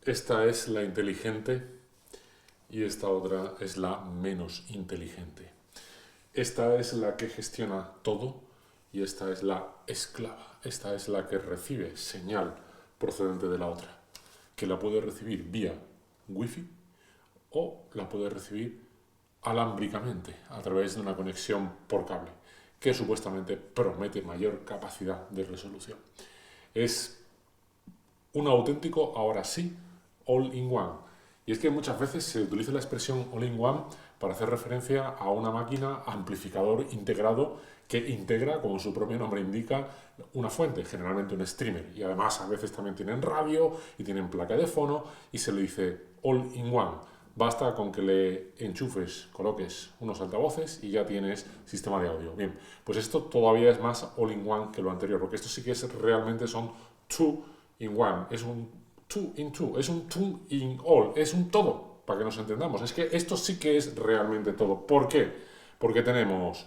Esta es la inteligente y esta otra es la menos inteligente. Esta es la que gestiona todo y esta es la esclava. Esta es la que recibe señal procedente de la otra, que la puede recibir vía wifi o la puede recibir alámbricamente a través de una conexión por cable, que supuestamente promete mayor capacidad de resolución. Es un auténtico, ahora sí, all-in-one. Y es que muchas veces se utiliza la expresión all-in-one para hacer referencia a una máquina amplificador integrado que integra, como su propio nombre indica, una fuente, generalmente un streamer. Y además a veces también tienen radio y tienen placa de fono y se le dice all-in-one. Basta con que le enchufes, coloques unos altavoces y ya tienes sistema de audio. Bien, pues esto todavía es más all-in-one que lo anterior, porque esto sí que es, realmente son two-in-one, es un two-in-two, es un two-in-all, es un todo, para que nos entendamos. Es que esto sí que es realmente todo. ¿Por qué? Porque tenemos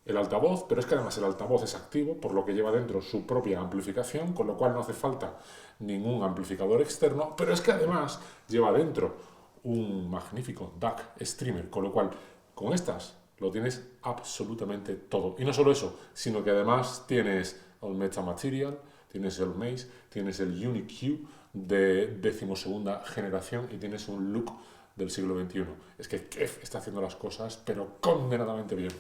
el altavoz, pero es que además el altavoz es activo, por lo que lleva dentro su propia amplificación, con lo cual no hace falta ningún amplificador externo, pero es que además lleva dentro un magnífico DAC streamer, con lo cual con estas lo tienes absolutamente todo. Y no solo eso, sino que además tienes el Metamaterial, tienes el Maze, tienes el UniQ de 12ª generación y tienes un look del siglo XXI. Es que Kef está haciendo las cosas, pero condenadamente bien.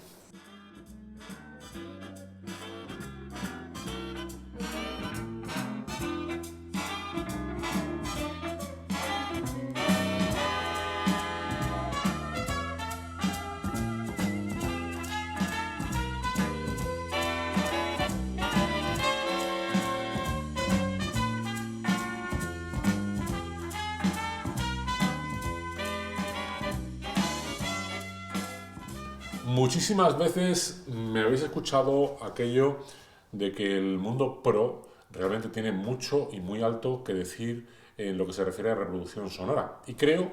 Muchísimas veces me habéis escuchado aquello de que el mundo pro realmente tiene mucho y muy alto que decir en lo que se refiere a reproducción sonora. Y creo,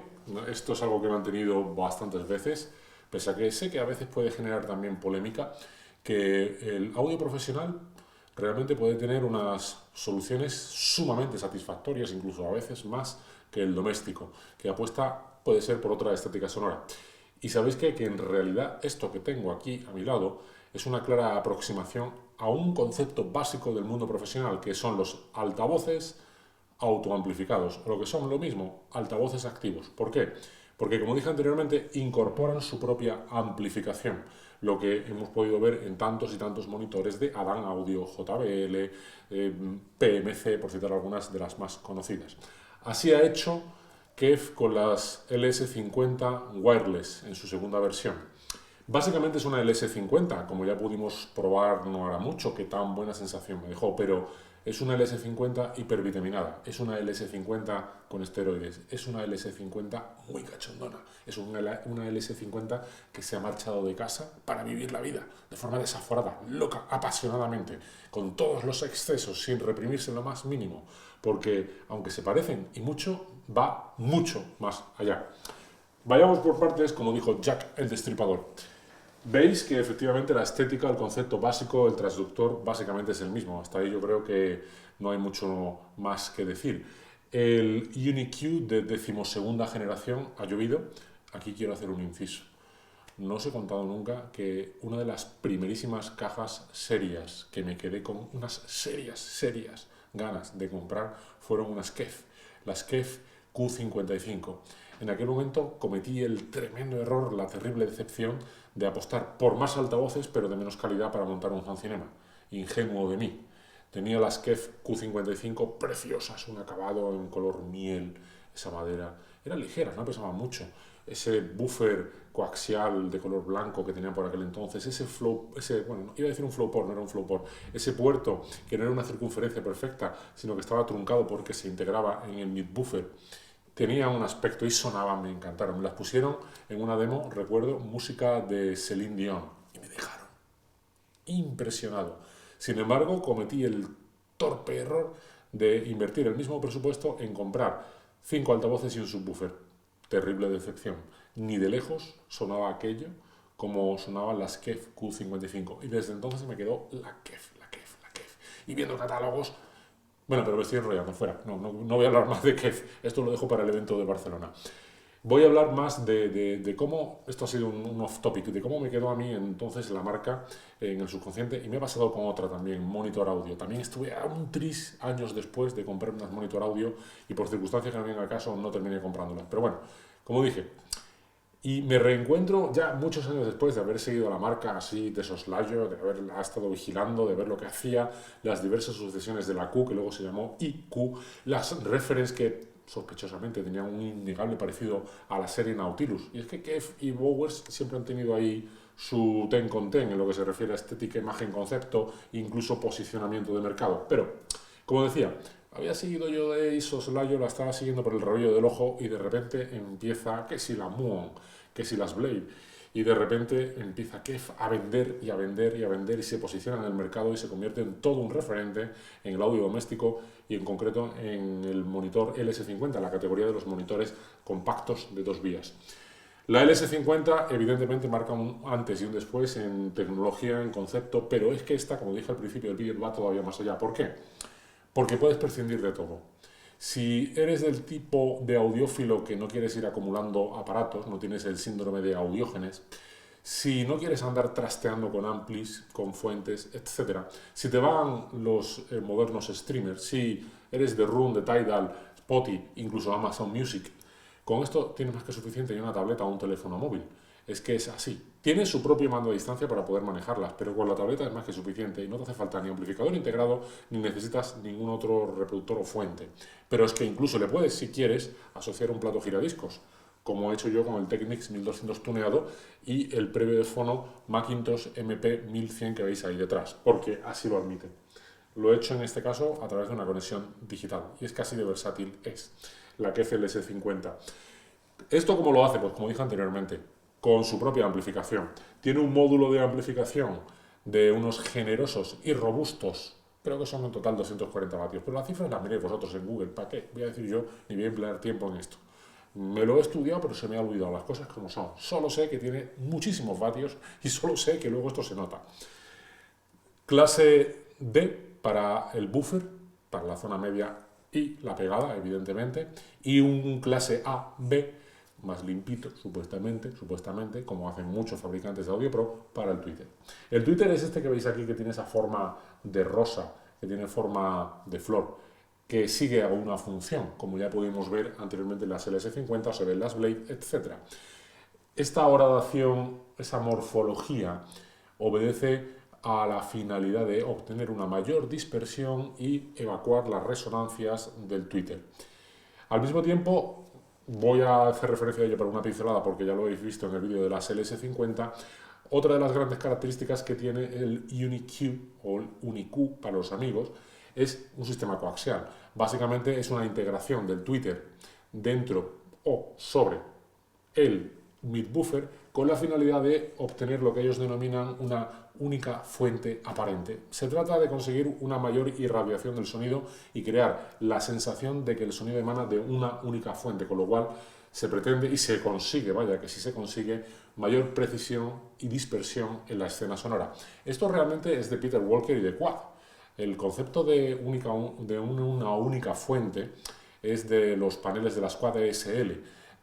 esto es algo que he mantenido bastantes veces, pese a que sé que a veces puede generar también polémica, que el audio profesional realmente puede tener unas soluciones sumamente satisfactorias, incluso a veces más que el doméstico, que apuesta puede ser por otra estética sonora. Y sabéis que en realidad esto que tengo aquí a mi lado es una clara aproximación a un concepto básico del mundo profesional, que son los altavoces autoamplificados, o lo que son lo mismo, altavoces activos. ¿Por qué? Porque, como dije anteriormente, incorporan su propia amplificación, lo que hemos podido ver en tantos y tantos monitores de Adán Audio, JBL, PMC, por citar algunas de las más conocidas. Así ha hecho Kef con las LS50 Wireless en su segunda versión. Básicamente es una LS50, como ya pudimos probar no hará mucho, que tan buena sensación me dejó, pero es una LS50 hipervitaminada, es una LS50 con esteroides, es una LS50 muy cachondona, es una LS50 que se ha marchado de casa para vivir la vida, de forma desaforada, loca, apasionadamente, con todos los excesos, sin reprimirse en lo más mínimo, porque aunque se parecen y mucho, va mucho más allá. Vayamos por partes, como dijo Jack el Destripador. Veis que efectivamente la estética, el concepto básico, el transductor, básicamente es el mismo. Hasta ahí yo creo que no hay mucho más que decir. El UniQ de 12ª generación ha llovido. Aquí quiero hacer un inciso. No os he contado nunca que una de las primerísimas cajas serias que me quedé con unas serias ganas de comprar fueron unas Kef. Las Kef Q55. En aquel momento cometí el tremendo error, la terrible decepción de apostar por más altavoces pero de menos calidad para montar un home cinema. Ingenuo de mí. Tenía las Kef Q55 preciosas, un acabado en color miel, esa madera. Eran ligeras, no pesaban mucho. Ese buffer coaxial de color blanco que tenía por aquel entonces, bueno, iba a decir un flow port, no era un flow port, ese puerto que no era una circunferencia perfecta, sino que estaba truncado porque se integraba en el mid-buffer. Tenía un aspecto y sonaban, me encantaron. Me las pusieron en una demo, recuerdo, música de Celine Dion y me dejaron impresionado. Sin embargo, cometí el torpe error de invertir el mismo presupuesto en comprar 5 altavoces y un subwoofer. Terrible decepción. Ni de lejos sonaba aquello como sonaban las Kef Q55. Y desde entonces me quedó la Kef. Y viendo catálogos, Bueno, pero me estoy enrollando, fuera. No voy a hablar más de Kef. Esto lo dejo para el evento de Barcelona. Voy a hablar más de cómo, esto ha sido un off topic, de cómo me quedó a mí entonces la marca en el subconsciente y me ha pasado con otra también, Monitor Audio. También estuve a un tris años después de comprar unas Monitor Audio y por circunstancias que no vienen al caso no terminé comprándolas. Pero bueno, como dije, y me reencuentro ya muchos años después de haber seguido a la marca así de soslayo, de haberla estado vigilando, de ver lo que hacía, las diversas sucesiones de la Q, que luego se llamó IQ, las referencias que sospechosamente tenían un innegable parecido a la serie Nautilus. Y es que Kef y Bowers siempre han tenido ahí su ten con ten en lo que se refiere a estética, imagen, concepto, incluso posicionamiento de mercado. Pero, como decía, había seguido yo de soslayo, la estaba siguiendo por el rabillo del ojo y de repente empieza que si la Muon, que si las Blade, y de repente empieza Kef a vender y a vender y a vender y se posiciona en el mercado y se convierte en todo un referente en el audio doméstico y en concreto en el monitor LS50, la categoría de los monitores compactos de 2 vías. La LS50 evidentemente marca un antes y un después en tecnología, en concepto, pero es que esta, como dije al principio del vídeo, va todavía más allá. ¿Por qué? Porque puedes prescindir de todo. Si eres del tipo de audiófilo que no quieres ir acumulando aparatos, no tienes el síndrome de audiógenes, si no quieres andar trasteando con amplis, con fuentes, etc., si te van los modernos streamers, si eres de Room, de Tidal, Spotify, incluso Amazon Music, con esto tienes más que suficiente y una tableta o un teléfono móvil. Es que es así. Tienes su propio mando a distancia para poder manejarlas, pero con la tableta es más que suficiente y no te hace falta ni amplificador integrado ni necesitas ningún otro reproductor o fuente. Pero es que incluso le puedes, si quieres, asociar un plato giradiscos, como he hecho yo con el Technics 1200 tuneado y el previo de fono Macintosh MP 1100 que veis ahí detrás, porque así lo admite. Lo he hecho en este caso a través de una conexión digital y es casi de versátil es la Kef LS50. ¿Esto cómo lo hace? Pues como dije anteriormente, con su propia amplificación. Tiene un módulo de amplificación de unos generosos y robustos, creo que son en total 240 vatios, pero las cifras las miréis vosotros en Google, ¿para qué? Voy a decir yo, ni voy a emplear tiempo en esto. Me lo he estudiado, pero se me ha olvidado las cosas como son. Solo sé que tiene muchísimos vatios y solo sé que luego esto se nota. Clase D para el buffer, para la zona media y la pegada, evidentemente, y un clase A, B, más limpito, supuestamente, como hacen muchos fabricantes de Audio Pro, para el Twitter. El Twitter es este que veis aquí, que tiene esa forma de rosa, que tiene forma de flor, que sigue a una función, como ya pudimos ver anteriormente en las LS50, o se ven las Blade, etc. Esta horadación, esa morfología, obedece a la finalidad de obtener una mayor dispersión y evacuar las resonancias del Twitter. Al mismo tiempo, voy a hacer referencia a ello por una pincelada porque ya lo habéis visto en el vídeo de las LS50. Otra de las grandes características que tiene el UniQ o el UniQ para los amigos es un sistema coaxial. Básicamente es una integración del Twitter dentro o sobre el midbuffer con la finalidad de obtener lo que ellos denominan una única fuente aparente. Se trata de conseguir una mayor irradiación del sonido y crear la sensación de que el sonido emana de una única fuente, con lo cual se pretende y se consigue, vaya que sí se consigue, mayor precisión y dispersión en la escena sonora. Esto realmente es de Peter Walker y de Quad. El concepto de una única fuente es de los paneles de las Quad ESL.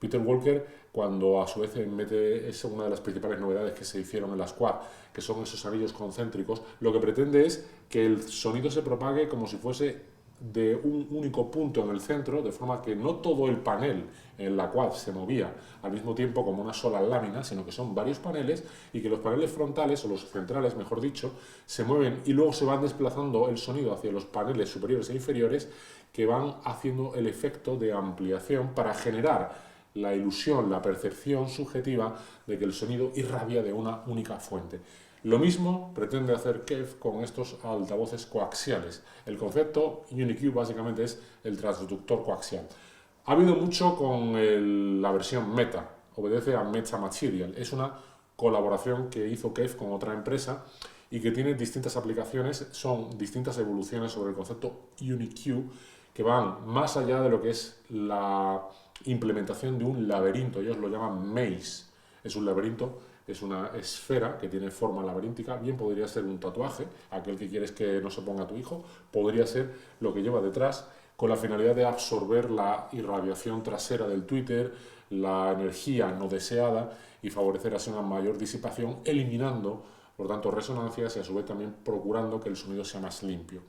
Peter Walker, cuando a su vez mete, es una de las principales novedades que se hicieron en las Quad, que son esos anillos concéntricos, lo que pretende es que el sonido se propague como si fuese de un único punto en el centro, de forma que no todo el panel en la Quad se movía al mismo tiempo como una sola lámina, sino que son varios paneles y que los paneles frontales, o los centrales mejor dicho, se mueven y luego se van desplazando el sonido hacia los paneles superiores e inferiores, que van haciendo el efecto de ampliación para generar la ilusión, la percepción subjetiva de que el sonido irradia de una única fuente. Lo mismo pretende hacer Kef con estos altavoces coaxiales. El concepto UniQ básicamente es el transductor coaxial. Ha habido mucho con la versión Meta, obedece a Meta Material. Es una colaboración que hizo Kef con otra empresa y que tiene distintas aplicaciones, son distintas evoluciones sobre el concepto UniQ que van más allá de lo que es la implementación de un laberinto. Ellos lo llaman maze, es un laberinto es una esfera que tiene forma laberíntica, bien podría ser un tatuaje, aquel que quieres que no se ponga tu hijo, podría ser lo que lleva detrás, con la finalidad de absorber la irradiación trasera del Twitter, la energía no deseada y favorecer así una mayor disipación, eliminando, por tanto, resonancias y a su vez también procurando que el sonido sea más limpio.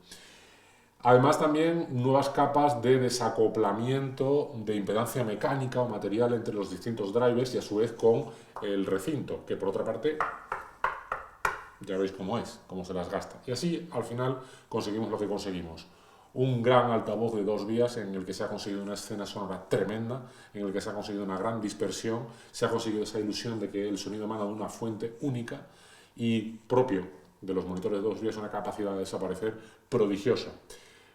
Además también nuevas capas de desacoplamiento de impedancia mecánica o material entre los distintos drivers y a su vez con el recinto, que por otra parte ya veis cómo es, cómo se las gasta. Y así al final conseguimos lo que conseguimos. Un gran altavoz de 2 vías en el que se ha conseguido una escena sonora tremenda, en el que se ha conseguido una gran dispersión, se ha conseguido esa ilusión de que el sonido emana de una fuente única y propio de los monitores de 2 vías, una capacidad de desaparecer prodigiosa.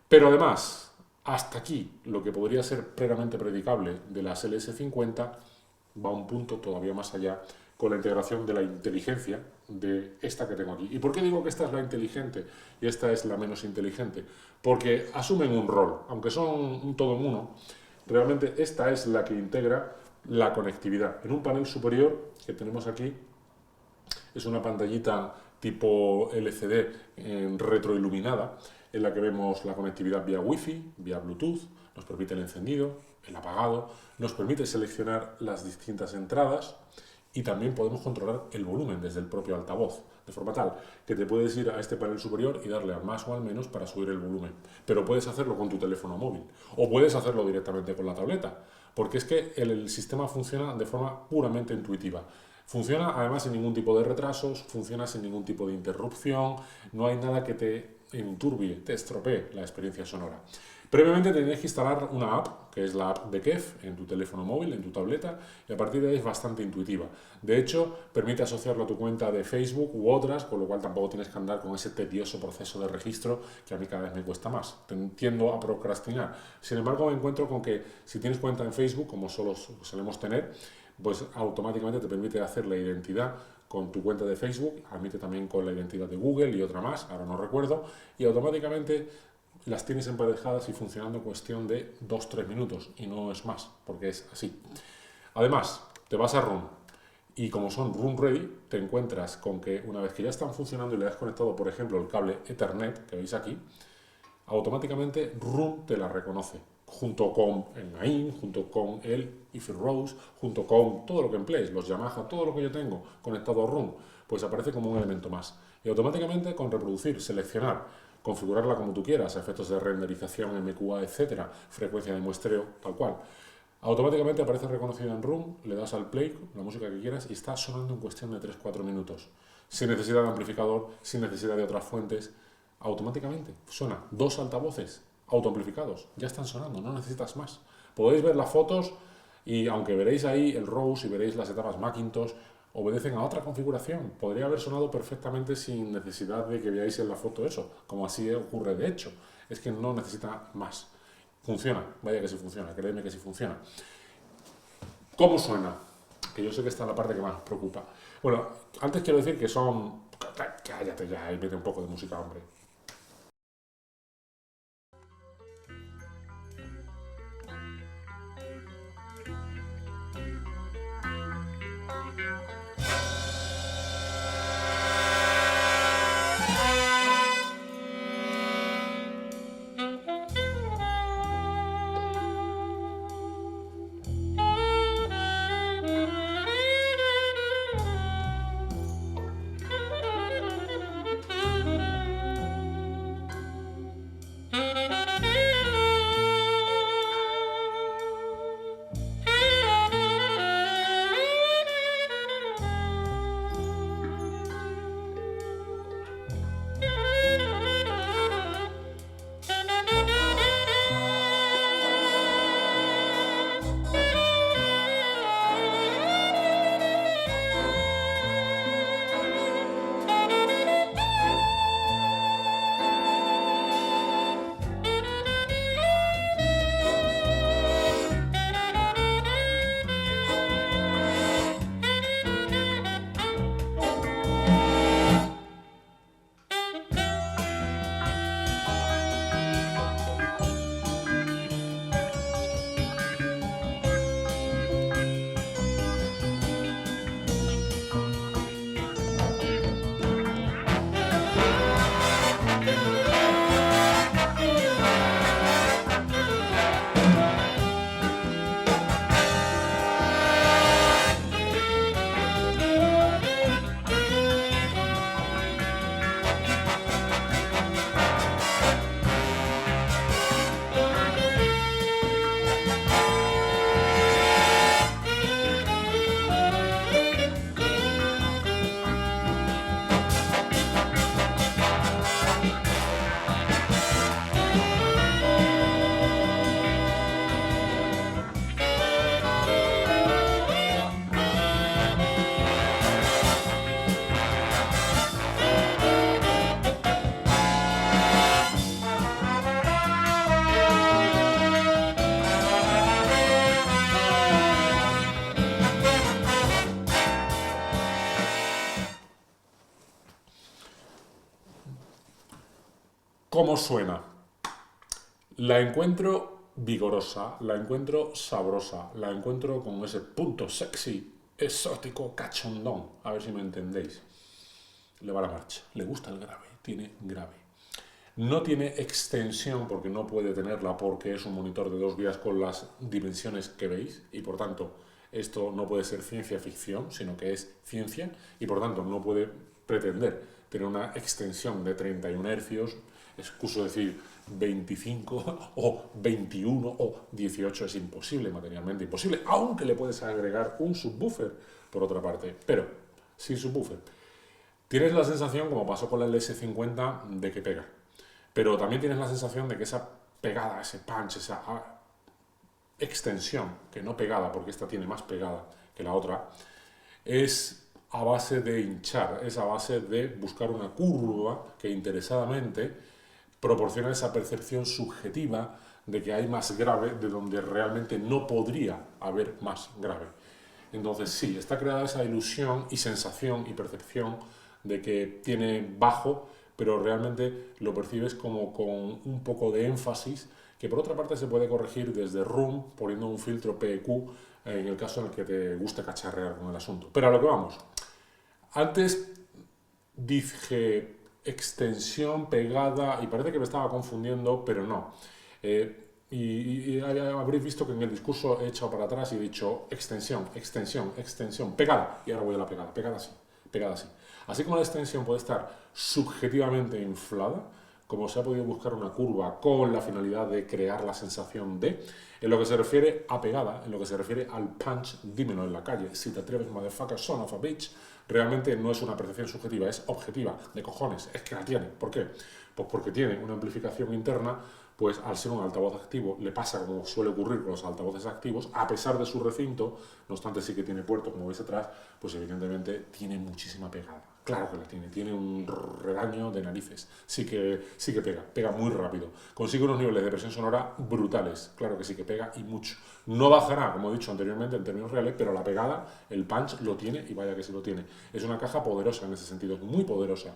Pero además, hasta aquí, lo que podría ser plenamente predicable de las LS50 va a un punto todavía más allá con la integración de la inteligencia de esta que tengo aquí. ¿Y por qué digo que esta es la inteligente y esta es la menos inteligente? Porque asumen un rol, aunque son un todo en uno, realmente esta es la que integra la conectividad. En un panel superior que tenemos aquí es una pantallita tipo LCD retroiluminada en la que vemos la conectividad vía Wi-Fi, vía Bluetooth, nos permite el encendido, el apagado, nos permite seleccionar las distintas entradas y también podemos controlar el volumen desde el propio altavoz, de forma tal que te puedes ir a este panel superior y darle al más o al menos para subir el volumen. Pero puedes hacerlo con tu teléfono móvil o puedes hacerlo directamente con la tableta, porque es que el sistema funciona de forma puramente intuitiva. Funciona además sin ningún tipo de retrasos, funciona sin ningún tipo de interrupción, no hay nada que te enturbie, te estropee la experiencia sonora. Previamente tenías que instalar una app, que es la app de Kef, en tu teléfono móvil, en tu tableta, y a partir de ahí es bastante intuitiva. De hecho, permite asociarlo a tu cuenta de Facebook u otras, con lo cual tampoco tienes que andar con ese tedioso proceso de registro que a mí cada vez me cuesta más. Tiendo a procrastinar. Sin embargo, me encuentro con que si tienes cuenta en Facebook, como solo solemos tener, pues automáticamente te permite hacer la identidad con tu cuenta de Facebook, admite también con la identidad de Google y otra más, ahora no recuerdo, y automáticamente las tienes emparejadas y funcionando en cuestión de 2-3 minutos, y no es más, porque es así. Además, te vas a Room, y como son Room Ready, te encuentras con que una vez que ya están funcionando y le has conectado, por ejemplo, el cable Ethernet, que veis aquí, automáticamente Room te la reconoce, junto con el Naim, junto con el If Rose, junto con todo lo que emplees, los Yamaha, todo lo que yo tengo conectado a Room, pues aparece como un elemento más. Y automáticamente con reproducir, seleccionar, configurarla como tú quieras, efectos de renderización, MQA, etcétera, frecuencia de muestreo, tal cual. Automáticamente aparece reconocido en Room, le das al play, la música que quieras, y está sonando en cuestión de 3-4 minutos. Sin necesidad de amplificador, sin necesidad de otras fuentes, automáticamente suena 2 altavoces autoamplificados, ya están sonando, no necesitas más. Podéis ver las fotos y aunque veréis ahí el Rose y veréis las etapas Macintosh, obedecen a otra configuración. Podría haber sonado perfectamente sin necesidad de que veáis en la foto eso, como así ocurre de hecho. Es que no necesita más. Funciona, vaya que sí funciona, créeme que sí funciona. ¿Cómo suena? Que yo sé que esta es la parte que más preocupa. Bueno, antes quiero decir que son... Cállate ya y mete un poco de música, hombre. ¿Cómo suena? La encuentro vigorosa, la encuentro sabrosa, la encuentro con ese punto sexy, exótico, cachondón. A ver si me entendéis. Le va la marcha, le gusta el grave, tiene grave. No tiene extensión porque no puede tenerla porque es un monitor de 2 vías con las dimensiones que veis y por tanto esto no puede ser ciencia ficción, sino que es ciencia y por tanto no puede pretender tener una extensión de 31 hercios, excuso decir 25 o 21 o 18, es imposible, materialmente imposible, aunque le puedes agregar un subwoofer por otra parte, pero sin subwoofer. Tienes la sensación, como pasó con la LS50, de que pega, pero también tienes la sensación de que esa pegada, ese punch, esa extensión, que no pegada, porque esta tiene más pegada que la otra, es a base de hinchar, es a base de buscar una curva que interesadamente proporciona esa percepción subjetiva de que hay más grave de donde realmente no podría haber más grave. Entonces sí, está creada esa ilusión y sensación y percepción de que tiene bajo, pero realmente lo percibes como con un poco de énfasis, que por otra parte se puede corregir desde Room poniendo un filtro PEQ en el caso en el que te guste cacharrear con el asunto. Pero a lo que vamos. Antes dije extensión, pegada, y parece que me estaba confundiendo, pero no. Y habréis visto que en el discurso he echado para atrás y he dicho extensión, extensión, extensión, pegada, y ahora voy a la pegada, pegada sí, pegada sí. Así como la extensión puede estar subjetivamente inflada, como se ha podido buscar una curva con la finalidad de crear la sensación de, en lo que se refiere a pegada, en lo que se refiere al punch, dímelo en la calle, si te atreves, motherfucker, son of a bitch, realmente no es una percepción subjetiva, es objetiva, de cojones, es que la tiene. ¿Por qué? Pues porque tiene una amplificación interna, pues al ser un altavoz activo le pasa como suele ocurrir con los altavoces activos, a pesar de su recinto, no obstante sí que tiene puerto, como veis atrás, pues evidentemente tiene muchísima pegada. Claro que la tiene un redaño de narices, sí que pega muy rápido, consigue unos niveles de presión sonora brutales, claro que sí que pega y mucho. No bajará, como he dicho anteriormente, en términos reales, pero la pegada, el punch lo tiene y vaya que sí lo tiene. Es una caja poderosa en ese sentido, muy poderosa.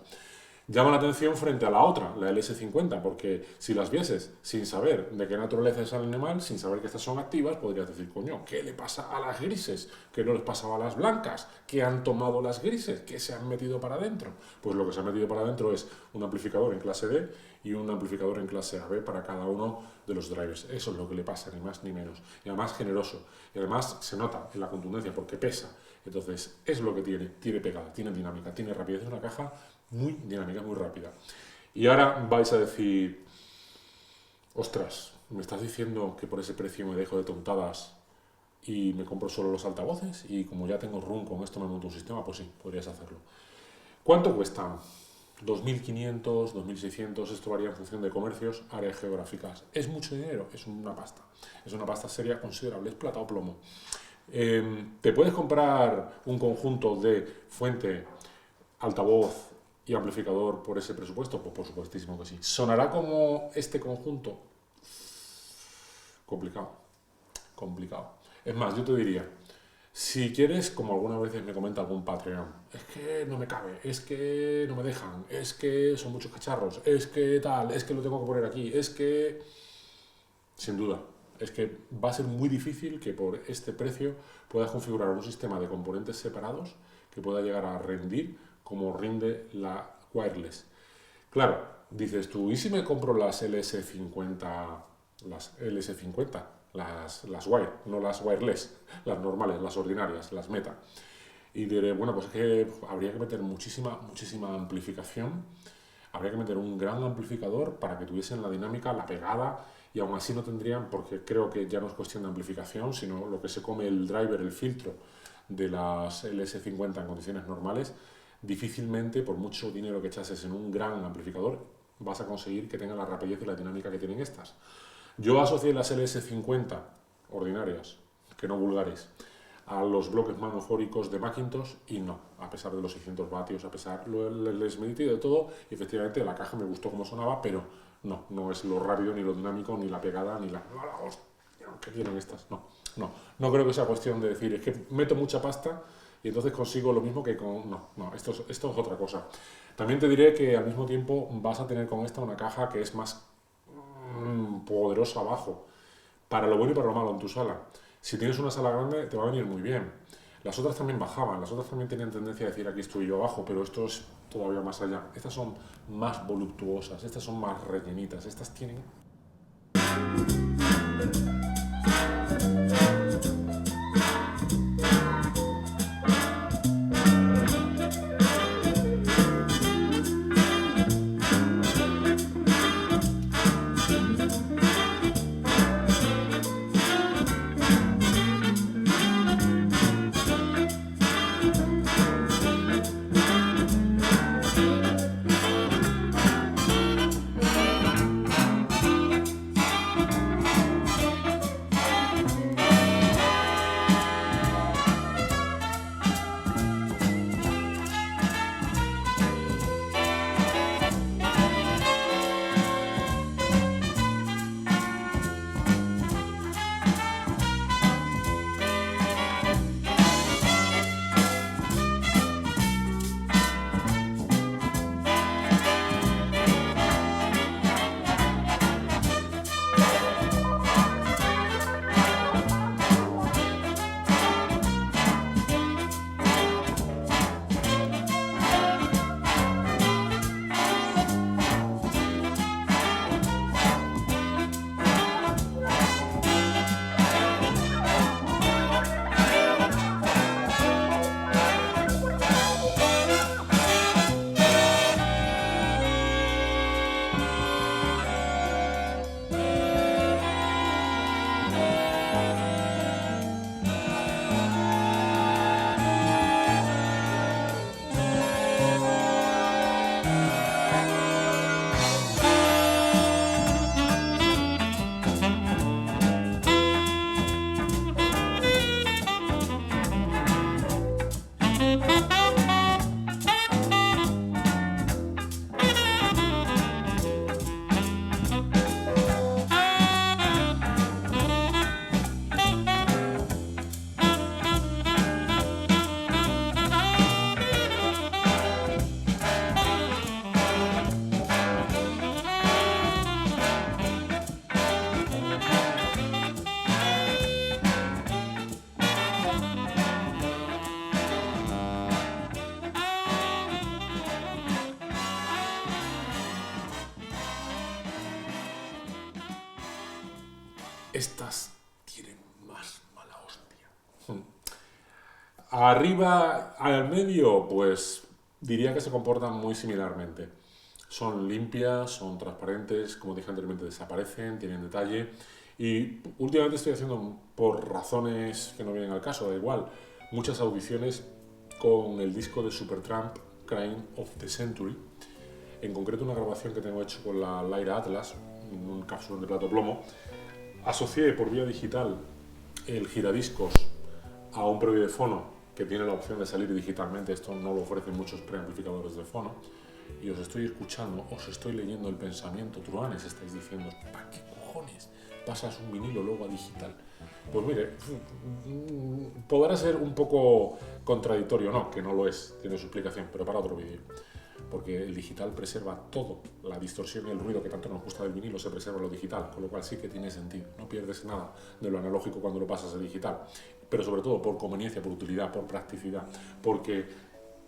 Llama la atención frente a la otra, la LS50, porque si las vieses sin saber de qué naturaleza es el animal, sin saber que estas son activas, podrías decir, coño, ¿qué le pasa a las grises? ¿Qué no les pasaba a las blancas? ¿Qué han tomado las grises? ¿Qué se han metido para adentro? Pues lo que se ha metido para adentro es un amplificador en clase D y un amplificador en clase AB para cada uno de los drivers. Eso es lo que le pasa, ni más ni menos. Y además generoso. Y además se nota en la contundencia porque pesa. Entonces, es lo que tiene pegada, tiene dinámica, tiene rapidez. Es una caja muy dinámica, muy rápida. Y ahora vais a decir, ostras, ¿me estás diciendo que por ese precio me dejo de tontadas y me compro solo los altavoces? Y como ya tengo Room, con esto me monto un sistema, pues sí, podrías hacerlo. ¿Cuánto cuestan? 2.500, 2.600, esto varía en función de comercios, áreas geográficas. ¿Es mucho dinero? Es una pasta. Es una pasta seria considerable, es plata o plomo. ¿Te puedes comprar un conjunto de fuente, altavoz y amplificador por ese presupuesto? Pues por supuestísimo que sí. ¿Sonará como este conjunto? Complicado, complicado. Es más, yo te diría, si quieres, como algunas veces me comenta algún Patreon, es que no me cabe, es que no me dejan, es que son muchos cacharros, es que tal, es que lo tengo que poner aquí, es que... Sin duda, es que va a ser muy difícil que por este precio puedas configurar un sistema de componentes separados que pueda llegar a rendir como rinde la wireless. Claro, dices tú, ¿y si me compro las LS50, las wire, no las wireless, las normales, las ordinarias, las meta? Y diré, bueno, pues es que habría que meter muchísima amplificación, habría que meter un gran amplificador para que tuviesen la dinámica, la pegada, y aún así no tendrían, porque creo que ya no es cuestión de amplificación, sino lo que se come el driver, el filtro de las LS50 en condiciones normales, difícilmente, por mucho dinero que echases en un gran amplificador, vas a conseguir que tenga la rapidez y la dinámica que tienen estas. Yo asocié las LS50 ordinarias, que no vulgares, a los bloques manofóricos de Macintosh y no, a pesar de los 600 vatios, a pesar les medité de todo, y efectivamente la caja me gustó como sonaba, pero no es lo rápido, ni lo dinámico, ni la pegada, ni la... ¿qué tienen estas? No creo que sea cuestión de decir, es que meto mucha pasta y entonces consigo lo mismo que con... esto es otra cosa. También te diré que al mismo tiempo vas a tener con esta una caja que es más poderosa abajo, para lo bueno y para lo malo en tu sala. Si tienes una sala grande te va a venir muy bien. Las otras también bajaban, las otras también tenían tendencia a decir aquí estoy yo abajo, pero esto es todavía más allá. Estas son más voluptuosas, estas son más rellenitas, estas tienen... Estas tienen más mala hostia. Arriba, al medio, pues diría que se comportan muy similarmente. Son limpias, son transparentes, como dije anteriormente, desaparecen, tienen detalle. Y últimamente estoy haciendo, por razones que no vienen al caso, da igual, muchas audiciones con el disco de Supertramp, Crime of the Century. En concreto una grabación que tengo hecho con la Lyra Atlas, un cápsula de plato plomo. Asocié por vía digital el giradiscos a un previo de fono que tiene la opción de salir digitalmente. Esto no lo ofrecen muchos preamplificadores de fono. Y os estoy escuchando, os estoy leyendo el pensamiento. Truanes, estáis diciendo, ¿para qué cojones pasas un vinilo luego a digital? Pues mire, podrá ser un poco contradictorio, no, que no lo es, tiene su explicación, pero para otro vídeo. Porque el digital preserva todo, la distorsión y el ruido que tanto nos gusta del vinilo se preserva en lo digital, con lo cual sí que tiene sentido, no pierdes nada de lo analógico cuando lo pasas a digital, pero sobre todo por conveniencia, por utilidad, por practicidad, porque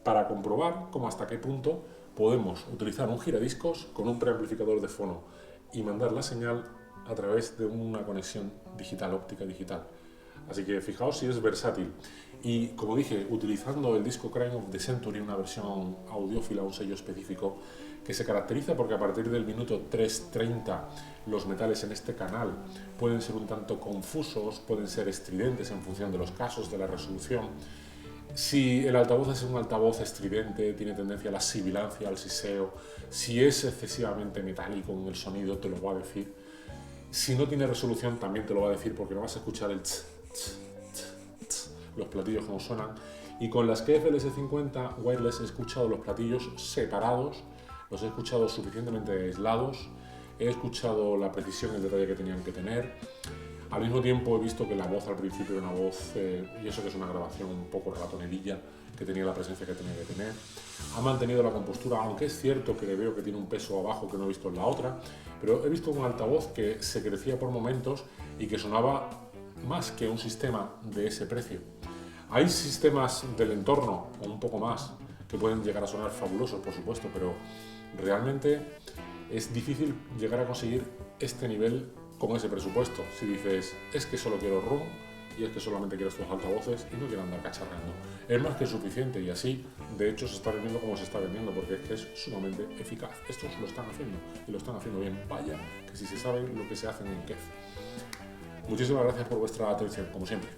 para comprobar cómo hasta qué punto podemos utilizar un giradiscos con un preamplificador de fono y mandar la señal a través de una conexión digital, óptica digital. Así que fijaos si es versátil. Y como dije, utilizando el disco Crime of the Century, una versión audiófila, un sello específico, que se caracteriza porque a partir del minuto 3:30 los metales en este canal pueden ser un tanto confusos, pueden ser estridentes en función de los casos, de la resolución. Si el altavoz es un altavoz estridente, tiene tendencia a la sibilancia, al siseo. Si es excesivamente metálico en el sonido, te lo va a decir. Si no tiene resolución, también te lo va a decir porque no vas a escuchar el tss, tss, tss, tss, los platillos como suenan. Y con las KFLS50 Wireless he escuchado los platillos separados, los he escuchado suficientemente aislados, he escuchado la precisión y el detalle que tenían que tener. Al mismo tiempo he visto que la voz al principio era una voz, y eso que es una grabación un poco ratonerilla, que tenía la presencia que tenía que tener. Ha mantenido la compostura, aunque es cierto que le veo que tiene un peso abajo que no he visto en la otra, pero he visto un altavoz que se crecía por momentos y que sonaba más que un sistema de ese precio. Hay sistemas del entorno, o un poco más, que pueden llegar a sonar fabulosos, por supuesto, pero realmente es difícil llegar a conseguir este nivel con ese presupuesto. Si dices, es que solo quiero room y es que solamente quiero estos altavoces y no quiero andar cacharreando, es más que suficiente, y así de hecho se está vendiendo como se está vendiendo, porque es que es sumamente eficaz. Estos lo están haciendo y lo están haciendo bien. Vaya que si se sabe lo que se hace en Kef. Muchísimas gracias por vuestra atención, como siempre.